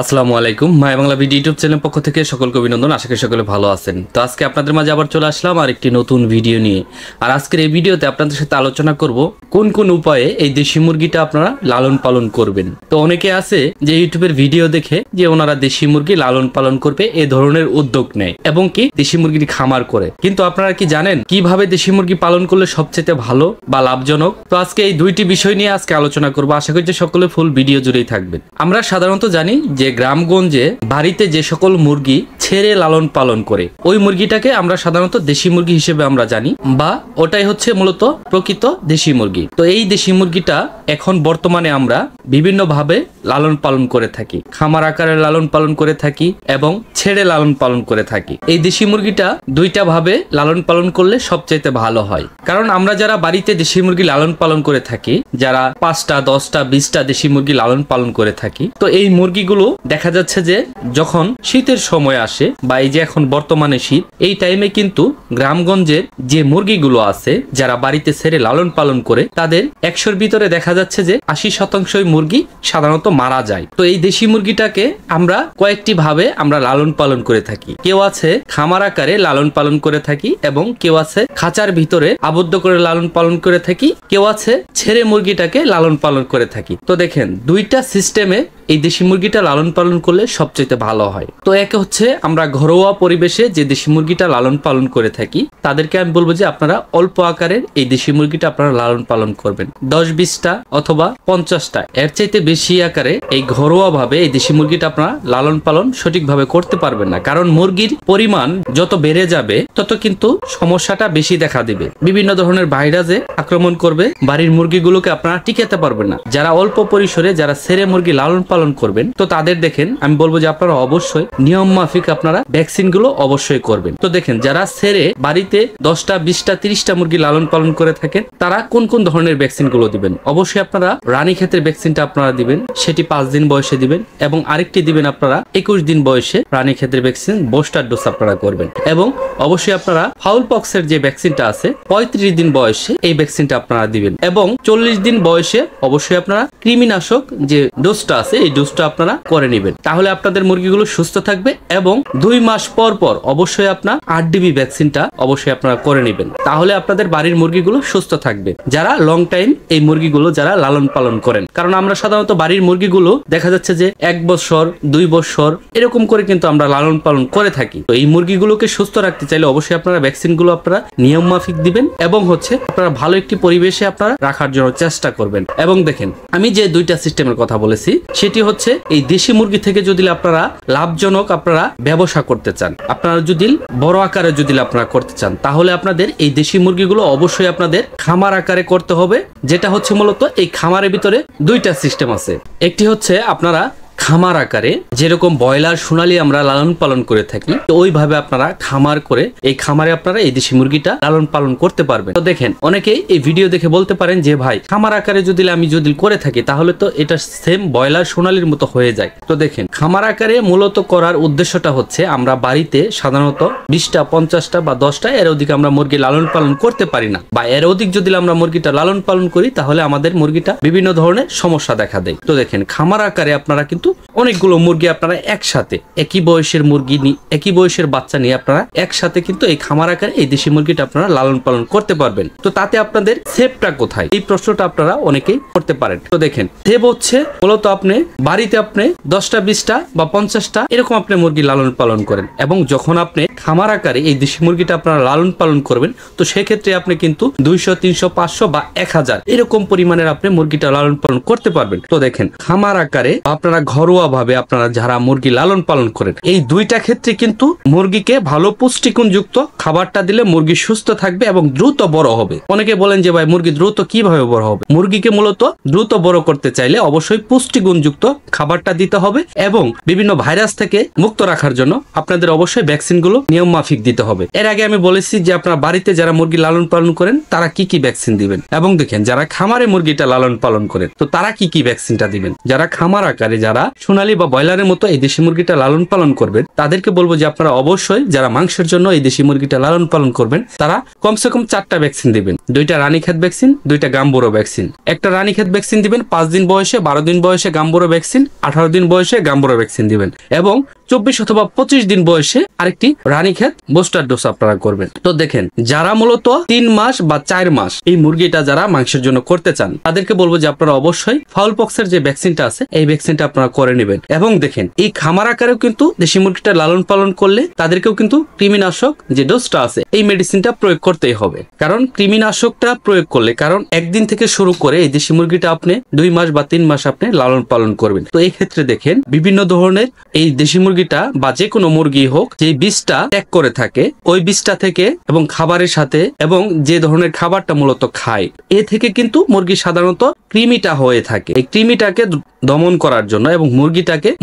আসসালামু আলাইকুম মাই Bangla video YouTube channel পক্ষ থেকে সকলকে অভিনন্দন। আশা করি সকলে ভালো আছেন। তো আজকে আপনাদের মাঝে আবার চলে আসলাম আর একটি নতুন ভিডিও নিয়ে। আর আজকের এই ভিডিওতে আপনাদের সাথে আলোচনা করব কোন কোন উপায়ে এই দেশি মুরগিটা আপনারা লালন পালন করবেন। তো অনেকে আছে যে ইউটিউবের ভিডিও দেখে যে ওনারা দেশি মুরগি লালন পালন করবে এই ধরনের উদ্যোগ নেয় এবং কি দেশি মুরগির খামার করে, কিন্তু আপনারা কি জানেন কিভাবে দেশি মুরগি পালন করলে সবচেয়ে ভালো বা লাভজনক? তো আজকে এই দুইটি বিষয় নিয়ে আজকে আলোচনা করব। আশা করি যে সকলে ফুল ভিডিও জুড়েই থাকবেন। আমরা সাধারণত জানি যে গ্রামগঞ্জে বাড়িতে যে সকল মুরগি ছেড়ে লালন পালন করে ওই মুরগিটাকে আমরা সাধারণত দেশি মুরগি হিসেবে আমরা জানি, বা ওটাই হচ্ছে মূলত প্রকৃত দেশি মুরগি। তো এই দেশি মুরগিটা এখন বর্তমানে আমরা বিভিন্ন ভাবে লালন পালন করে থাকি, খামার আকারে লালন পালন করে থাকি এবং ছেড়ে লালন পালন করে থাকি। এই দেশি মুরগিটা দুইটা ভাবে লালন পালন করলে সবচাইতে ভালো হয়, কারণ আমরা যারা বাড়িতে দেশি মুরগি লালন পালন করে থাকি, যারা 5টা 10টা 20টা দেশি মুরগি লালন পালন করে থাকি, তো এই মুরগিগুলো দেখা যাচ্ছে যে যখন শীতের সময় আসে বা এই যে এখন বর্তমানে শীত, এই টাইমে কিন্তু গ্রামগঞ্জের যে মুরগিগুলো আছে যারা বাড়িতে ছেড়ে লালন পালন করে তাদের 100-র ভিতরে দেখা যাচ্ছে যে 80% মুরগি সাধারণত মারা যায়। তো এই দেশি মুরগিটাকে আমরা কয়েকটি ভাবে আমরা লালন পালন করে থাকি। কেউ আছে খামার আকারে লালন পালন করে থাকি এবং কেউ আছে খাঁচার ভিতরে আবদ্ধ করে লালন পালন করে থাকি, কেউ আছে ছেড়ে মুরগিটাকে লালন পালন করে থাকি। তো দেখেন দুইটা সিস্টেমে এই দেশি মুরগিটা লালন পালন করলে সবচেয়ে ভালো হয়। তো একে হচ্ছে আমরা ঘরোয়া পরিবেশে যে দেশি মুরগিটা লালন পালন করে থাকি তাদেরকে আমি বলবো যে আপনারা অল্প আকারের এই দেশি মুরগিটা আপনারা লালন পালন করবেন, 10-20টা অথবা 50টা, এর চাইতে বেশি আকারে এই ঘরোয়া ভাবে এই দেশি মুরগিটা আপনারা লালন পালন সঠিকভাবে করতে পারবেন না, কারণ মুরগির পরিমাণ যত বেড়ে যাবে তত কিন্তু সমস্যাটা বেশি দেখা দিবে। বিভিন্ন ধরনের ভাইরাসে আক্রমণ করবে, বাড়ির মুরগিগুলোকে আপনারা টিকাতে পারবেন না। যারা অল্প পরিসরে যারা ছেড়ে মুরগি লালন পালন করবেন তো তাদের দেখেন আমি বলবো যে আপনারা অবশ্যই নিয়ম মাফিক আপনারা ভ্যাকসিন গুলো অবশ্যই করবেন। তো দেখেন যারা ছেড়ে বাড়িতে 10টা 20টা 30টা মুরগি লালন পালন করে থাকেন তারা কোন কোন ধরনের ভ্যাকসিন গুলো দিবেন। অবশ্যই আপনারা রানী ক্ষেত্রের ভ্যাকসিনটা আপনারা দিবেন, সেটি 5 দিন বয়সে দিবেন, এবং আরেকটি দিবেন আপনারা 21 দিন বয়সে রানী ক্ষেত্রের ভ্যাকসিন বুস্টার ডোজ আপনারা করবেন। এবং অবশ্যই আপনারা ফাউল পক্সের যে ভ্যাকসিনটা আছে 35 দিন বয়সে এই ভ্যাকসিনটা আপনারা দিবেন, এবং 40 দিন বয়সে অবশ্যই আপনারা কৃমিনাশক যে ডোজটা আছে এই ডোজটা আপনারা করে নেবেন। তাহলে আপনাদের মুরগিগুলো সুস্থ থাকবে। এবং 2 মাস পর পর অবশ্যই আপনার 8DB ভ্যাকসিনটা অবশ্যই আপনারা করে নেবেন, তাহলে আপনাদের বাড়ির মুরগিগুলো সুস্থ থাকবে যারা লং টাইম এই মুরগিগুলো যারা লালন পালন করেন। কারণ আমরা সাধারণত বাড়ির মুরগিগুলো দেখা যাচ্ছে যে 1 বছর 2 বছর এরকম করে কিন্তু আমরা লালন পালন করে থাকি। তো এই মুরগিগুলোকে সুস্থ রাখতে চাইলে অবশ্যই আপনারা ভ্যাকসিনগুলো আপনারা নিয়ম মাফিক দিবেন এবং হচ্ছে আপনারা ভালো একটি পরিবেশে আপনারা রাখার জন্য চেষ্টা করবেন। এবং দেখেন আমি যে দুইটা সিস্টেমের কথা বলেছি সেটি হচ্ছে এই দেশি মুরগি থেকে যদি আপনারা লাভজনক আপনারা ব্যবসা করতে চান, আপনারা যদি বড় আকারে যদি আপনারা করতে চান, তাহলে আপনাদের এই দেশি মুরগিগুলো অবশ্যই আপনাদের খামার আকারে করতে হবে। যেটা হচ্ছে মূলত এই খামারের ভিতরে দুইটা সিস্টেম আছে। একটি হচ্ছে আপনারা খামার আকারে যেরকম ব্রয়লার সোনালী আমরা লালন পালন করে থাকি, তো ওইভাবে আপনারা খামার করে এই খামারে আপনারা এই দেশি মুরগিটা লালন পালন করতে পারবেন। তো দেখেন অনেকেই এই ভিডিও দেখে বলতে পারেন যে ভাই খামার আকারে যদি আমি করে থাকি তাহলে তো এটা সেম ব্রয়লার সোনালীর মতো হয়ে যায়। তো দেখেন খামার আকারে মূলত করার উদ্দেশ্যটা হচ্ছে আমরা বাড়িতে সাধারণত 20টা 50টা বা 10টা এর অধিক আমরা মুরগি লালন পালন করতে পারি না, বা এর অধিক যদি আমরা মুরগিটা লালন পালন করি তাহলে আমাদের মুরগিটা বিভিন্ন ধরনের সমস্যা দেখা দেয়। তো দেখেন খামার আকারে আপনারা কিন্তু অনেকগুলো মুরগি আপনারা একসাথে একই বয়সের মুরগি নিয়ে একই বয়সের বাচ্চা নিয়ে আপনারা একসাথে কিন্তু এই খামার আকারে এই দেশি মুরগিটা আপনারা লালন পালন করতে পারবেন। তো তাতে আপনাদের সেফটা কোথায়, এই প্রশ্নটা আপনারা অনেকেই করতে পারেন। তো দেখেন সেভ হচ্ছে মূলত আপনি বাড়িতে আপনি 10টা 20টা বা 50টা এরকম আপনি মুরগি লালন পালন করেন, এবং যখন আপনি খামার আকারে এই দেশি মুরগিটা আপনারা লালন পালন করবেন তো সেক্ষেত্রে আপনি কিন্তু 200 300 500 বা 1000 এরকম পরিমাণের আপনি মুরগিটা লালন পালন করতে পারবেন। তো দেখেন খামার আকারে আপনারা ঘরোয়া ভাবে আপনারা যারা মুরগি লালন পালন করেন এই দুইটা ক্ষেত্রে কিন্তু মুরগিকে ভালো পুষ্টিগুণ যুক্ত খাবারটা দিলে মুরগি সুস্থ থাকবে এবং দ্রুত বড় হবে। অনেকে বলেন যে ভাই মুরগি দ্রুত কিভাবে বড় হবে? মুরগিকে মূলত দ্রুত বড় করতে চাইলে অবশ্যই পুষ্টিগুণ যুক্ত খাবারটা দিতে হবে এবং বিভিন্ন ভাইরাস থেকে মুক্ত রাখার জন্য আপনাদের অবশ্যই ভ্যাকসিন গুলো নিয়ম মাফিক দিতে হবে। এর আগে আমি বলেছি যে আপনারা বাড়িতে যারা মুরগি লালন পালন করেন তারা কি কি ভ্যাকসিন দিবেন, এবং দেখেন যারা খামারে মুরগিটা লালন পালন করেন তো তারা কি কি ভ্যাকসিনটা দিবেন। যারা খামার আকারে যারা সোনালী বা ব্রয়লারের মতো এই দেশি মুরগিটা লালন পালন করবেন, তাদেরকে বলবো যে আপনারা অবশ্যই যারা মাংসের জন্য এই দেশি মুরগিটা লালন পালন করবেন তারা কমসে কম 4টা ভ্যাকসিন দিবেন। 2টা রানীক্ষেত ভ্যাকসিন, 2টা গাম্বুরো ভ্যাকসিন। একটা রানীক্ষেত ভ্যাকসিন দিবেন 5 দিন বয়সে, 12 দিন বয়সে গাম্বুরো ভ্যাকসিন, 18 দিন বয়সে গাম্বুরো ভ্যাকসিন দিবেন এবং 24 অথবা 25 দিন বয়সে আরেকটি রানীক্ষেত বুস্টার ডোজ আপনারা করবেন। তো দেখেন, যারা মূলত 3 মাস বা 4 মাস এই মুরগিটা যারা মাংসের জন্য করতে চান তাদেরকে বলবো যে আপনারা অবশ্যই ফাউল পক্সের যে ভ্যাকসিনটা আছে এই ভ্যাকসিনটা আপনারা করে নেবেন। এবং দেখেন, এই খামার আকারেও কিন্তু দেশি মুরগিটা লালন পালন করলে তাদেরকেও কিন্তু কৃমিনাশক যে ডোজটা আছে এই মেডিসিনটা প্রয়োগ করতেই হবে। কারণ কৃমিনাশকটা প্রয়োগ করলে, কারণ একদিন থেকে শুরু করে এই দেশি মুরগিটা আপনি 2 মাস বা 3 মাস আপনি লালন পালন করবেন। তো এই ক্ষেত্রে দেখেন, বিভিন্ন ধরনের এই দেশি মুরগিটা বা যে কোনো মুরগি হোক যে বীজটা ত্যাগ করে থাকে ওই বীজটা থেকে এবং খাবারের সাথে এবং যে ধরনের খাবারটা মূলত খায় এ থেকে কিন্তু মুরগি সাধারণত কৃমিটা হয়ে থাকে। এই কৃমিটাকে দমন করার জন্য এবং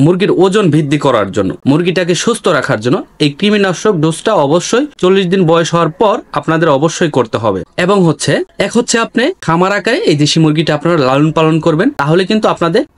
মুরগির ওজন বৃদ্ধি করার জন্য, মুরগিটাকে সুস্থ রাখার জন্য এই কৃমিনাশক ডোজটা অবশ্যই 40 দিন বয়স হওয়ার পর আপনাদের অবশ্যই করতে হবে। এবং হচ্ছে আপনি খামার আকারে এই দেশি মুরগিটা আপনারা লালন পালন করবেন, তাহলে কিন্তু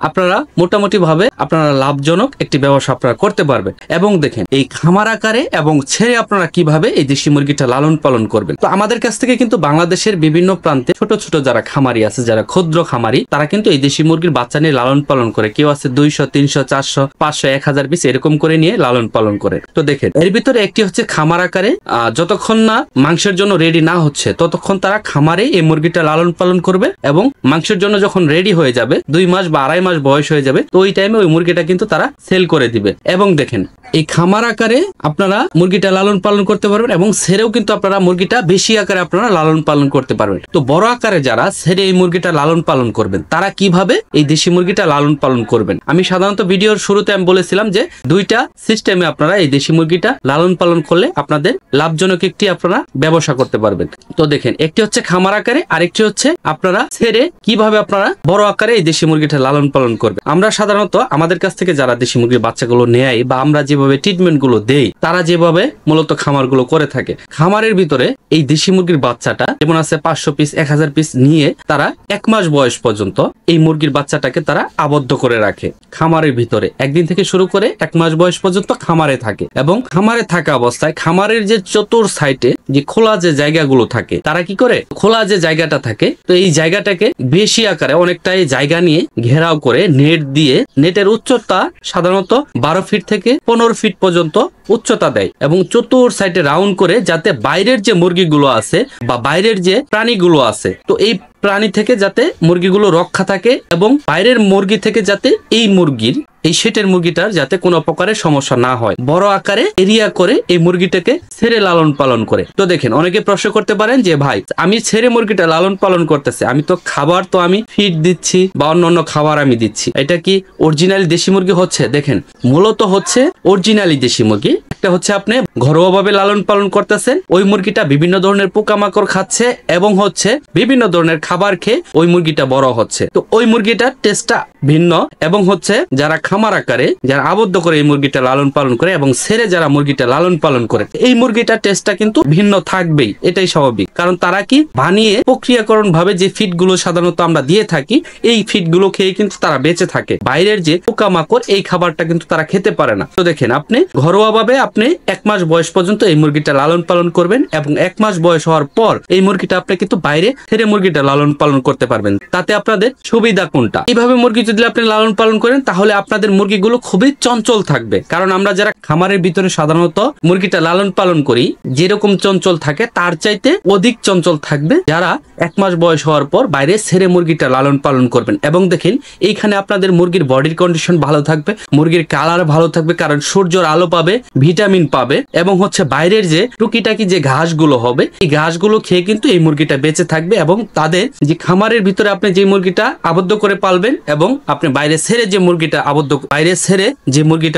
আপনারা মোটামুটি ভাবে আপনারা লাভজনক একটি ব্যবসা আপনারা করতে পারবেন। এবং দেখেন, এই খামার আকারে এবং ছেড়ে আপনারা কিভাবে এই দেশি মুরগিটা লালন পালন করবেন। তো আমাদের কাছ থেকে কিন্তু বাংলাদেশের বিভিন্ন প্রান্তে ছোট ছোট যারা খামারি আছে, যারা ক্ষুদ্র খামারি, তারা কিন্তু এই দেশি মুরগির বাচ্চা নিয়ে লালন পালন করে। কেউ আছে 200, 300, 400, 500, 1000 পিস এরকম করে নিয়ে লালন পালন করে। তো দেখেন, এর ভিতরে একটি হচ্ছে খামার আকারে, যতক্ষণ না মাংসের জন্য রেডি না হচ্ছে ততক্ষণ তারা খামারে এই মুরগিটা লালন পালন করবে এবং মাংসের জন্য যখন রেডি হয়ে যাবে 2 মাস বা 2.5 মাস বয়স হয়ে যাবে তো ওই টাইমে ওই মুরগিটা কিন্তু তারা সেল করে দিবে। এবং দেখেন, এই খামার আকারে আপনারা মুরগিটা লালন পালন করতে পারবেন এবং ছেড়েও কিন্তু আপনারা মুরগিটা বেশি আকারে আপনারা লালন পালন করতে পারবেন। তো বড় আকারে যারা ছেড়ে এই মুরগিটা লালন পালন করবেন তারা কিভাবে এই দেশি মুরগিটা লালন পালন করবেন, আমি সাধারণত ভিডিওর শুরুতে আমি বলেছিলাম যে 2টা সিস্টেমে আপনারা এই দেশি মুরগিটা লালন পালন করলে আপনাদের লাভজনক একটি আপনারা ব্যবসা করতে পারবেন। তো দেখেন, একটি হচ্ছে খামার আকারে, আরেকটি হচ্ছে আপনারা ছেড়ে কিভাবে আপনারা বড় আকারে এই দেশি মুরগিটা লালন পালন করবেন। আমরা সাধারণত আমাদের কাছ থেকে যারা দেশি মুরগির বাচ্চাগুলো নেয় বা আমরা যেভাবে ট্রিটমেন্ট গুলো দেই তারা যেভাবে মূলত খামার গুলো করে থাকে, খামারের ভিতরে এই দেশি মুরগির বাচ্চাটা যেমন আছে 500 পিস 1000 পিস নিয়ে তারা 1 মাস বয়স পর্যন্ত এই মুরগির বাচ্চাটাকে তারা আবদ্ধ করে রাখে খামারের ভিতরে। একদিন থেকে শুরু করে 1 মাস বয়স পর্যন্ত খামারে থাকে এবং খামারে থাকা অবস্থায় খামারের যে চতুর সাইডে যে খোলা যে জায়গাগুলো থাকে তারা কি করে, খোলা যে জায়গাটা থাকে তো এই জায়গাটাকে বেশি আকারে অনেকটাই জায়গা নিয়ে ঘেরাও করে নেট দিয়ে, নেটের উচ্চতা সাধারণত 12 ফিট থেকে 15 ফিট পর্যন্ত উচ্চতা দেয় এবং চতুর সাইডে রাউন্ড করে, যাতে বাইরের যে মুরগিগুলো আছে বা বাইরের যে প্রাণীগুলো আছে তো এই প্রাণী থেকে যাতে মুরগিগুলো রক্ষা থাকে এবং বাইরের মুরগি থেকে যাতে এই মুরগির এই শেটের মুরগিটার যাতে কোনো প্রকারের সমস্যা না হয়, বড় আকারে এরিয়া করে এই মুরগিটাকে ছেড়ে লালন পালন করে। তো দেখেন, অনেকে প্রশ্ন করতে পারেন যে ভাই আমি ছেড়ে মুরগিটা লালন পালন করতেছি, আমি তো খাবার তো আমি ফিড দিচ্ছি বা অন্যান্য খাবার আমি দিচ্ছি, এটা কি অরিজিনালি দেশি মুরগি হচ্ছে? দেখেন, মূলত হচ্ছে অরিজিনালি দেশি মুরগি। একটা হচ্ছে আপনি ঘরোয়াভাবে লালন পালন করতেছেন, ওই মুরগিটা বিভিন্ন ধরনের পোকামাকড় খাচ্ছে এবং হচ্ছে বিভিন্ন ধরনের খাবার খেয়ে ওই মুরগিটা বড় হচ্ছে। তো ওই মুরগিটার টেস্টটা ভিন্ন এবং হচ্ছে যারা খামার আকারে যারা আবদ্ধ করে এই মুরগিটা লালন পালন করে এবং ছেড়ে যারা মুরগিটা লালন পালন করে এই মুরগিটার টেস্টটা কিন্তু ভিন্ন থাকবেই, এটাই স্বাভাবিক। কারণ তারা কি বানিয়ে প্রক্রিয়াকরণ ভাবে যে ফিড গুলো সাধারণত আমরা দিয়ে থাকি এই ফিড গুলো খেয়ে কিন্তু তারা বেঁচে থাকে, বাইরের যে পোকামাকড় এই খাবারটা কিন্তু তারা খেতে পারে না। তো দেখেন, আপনি ঘরোয়া ভাবে আপনি 1 মাস বয়স পর্যন্ত এই মুরগিটা লালন পালন করবেন এবং 1 মাস বয়স হওয়ার পর এই মুরগিটা আপনি কিন্তু বাইরে ছেড়ে মুরগিটা লালন পালন করতে পারবেন। তাতে আপনাদের সুবিধা কোনটা? এইভাবে মুরগি যদি আপনি লালন পালন করেন তাহলে আপনাদের মুরগিগুলো খুবই চঞ্চল থাকবে। কারণ আমরা যারা খামারের ভিতরে সাধারণত মুরগিটা লালন পালন করি যেরকম চঞ্চল থাকে তার চাইতে অধিক চঞ্চল থাকবে যারা 1 মাস বয়স হওয়ার পর বাইরে ছেড়ে মুরগিটা লালন পালন করবেন। এবং দেখেন, এইখানে আপনাদের মুরগির বডির কন্ডিশন ভালো থাকবে, মুরগির কালার ভালো থাকবে, কারণ সূর্যের আলো পাবে, ভিটামিন পাবে এবং হচ্ছে বাইরের যে টুকিটাকি যে ঘাসগুলো হবে এই ঘাসগুলো খেয়ে কিন্তু এই মুরগিটা বেঁচে থাকবে। এবং তাদের যে খামারের ভিতরে আপনি যে মুরগিটা আবদ্ধ করে পালবেন এবং আপনি বাইরে ছেড়ে যে মুরগিটা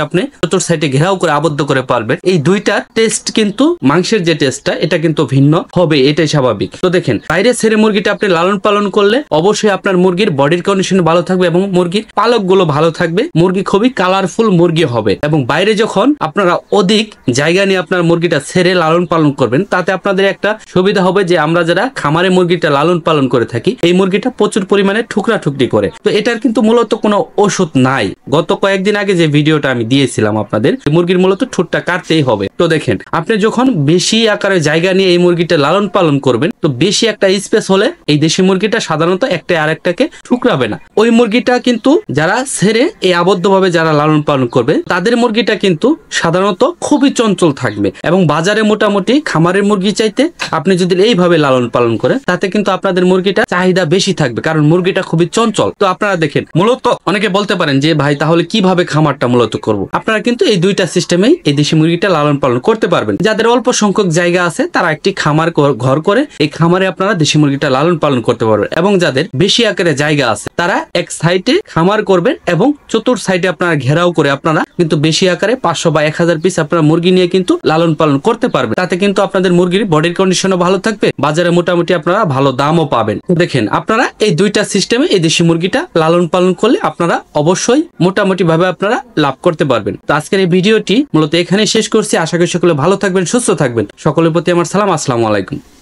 আপনি চতুর সাইডে ঘেরাও করে আবদ্ধ করে পালবেন, এই দুইটার টেস্ট কিন্তু মাংসের যে টেস্টটা এটা কিন্তু ভিন্ন হবে, এটাই স্বাভাবিক। তো দেখেন, বাইরে ছেড়ে মুরগিটা আপনি লালন পালন করলে অবশ্যই আপনার মুরগির বডির কন্ডিশন ভালো থাকবে এবং মুরগির পালক গুলো ভালো থাকবে, মুরগি খুবই কালারফুল মুরগি হবে। এবং বাইরে যখন আপনারা অধিক অধিক জায়গা নিয়ে আপনার মুরগিটা ছেড়ে লালন পালন করবেন, তাতে আপনাদের একটা সুবিধা হবে যে আমরা যারা খামারে মুরগিটা লালন পালন করে থাকি এই মুরগিটা প্রচুর পরিমাণে ঠুকরা ঠুকরি করে। তো এটার কিন্তু মূলত কোনো ওষুধ নাই। গত কয়েকদিন আগে যে ভিডিওটা আমি দিয়েছিলাম আপনাদের, মুরগির মূলত ঠোঁটটা কাটতেই হবে। তো দেখেন, আপনি যখন বেশি আকারে জায়গা নিয়ে এই মুরগিটা লালন পালন করবেন, তো বেশি একটা স্পেস হলে এই দেশি মুরগিটা সাধারণত একটা আরেকটাকে ঠুকরাবে না। ওই মুরগিটা কিন্তু যারা ছেড়ে এই আবদ্ধভাবে যারা লালন পালন করবে তাদের মুরগিটা কিন্তু সাধারণত খুবই চঞ্চল থাকবে, এবং বাজারে মোটামুটি খামারের মুরগি চাইতে আপনি যদি এইভাবে লালন পালন করেন তাতে কিন্তু আপনাদের মুরগিটা চাহিদা বেশি থাকবে, কারণ মুরগিটা খুবই চঞ্চল। তো আপনারা দেখেন, মূলত অনেকে বলতে পারেন যে ভাই তাহলে কিভাবে খামারটা মূলত করব। আপনারা কিন্তু এই দুইটা সিস্টেমেই এই দেশি মুরগিটা লালন পালন করতে পারবেন। যাদের অল্প সংখ্যক জায়গা আছে তারা একটি খামার ঘর করে এই খামারে আপনারা দেশি মুরগিটা লালন পালন করতে পারবেন, এবং যাদের বেশি আকারে জায়গা আছে তারা এক সাইডে খামার করবেন এবং চতুর্থ সাইডে আপনারা ঘেরাও করে আপনারা কিন্তু বেশি আকারে 500 বা 1000 পিস আপনারা মুরগি নিয়ে কিন্তু লালন পালন করতে পারবেন। তাতে কিন্তু আপনাদের মুরগির বডির কন্ডিশনও ভালো থাকবে, বাজারে মোটামুটি আপনারা ভালো দামও পাবেন। দেখেন, আপনারা এই দুইটা সিস্টেমে এই দেশি মুরগিটা লালন পালন করলে আপনারা অবশ্যই মোটামুটি ভাবে আপনারা লাভ করতে পারবেন। তো আজকের এই ভিডিওটি মূলত এখানে শেষ করছি। আশা করি সকলে ভালো থাকবেন, সুস্থ থাকবেন। সকলের প্রতি আমার সালাম, আসসালামু আলাইকুম।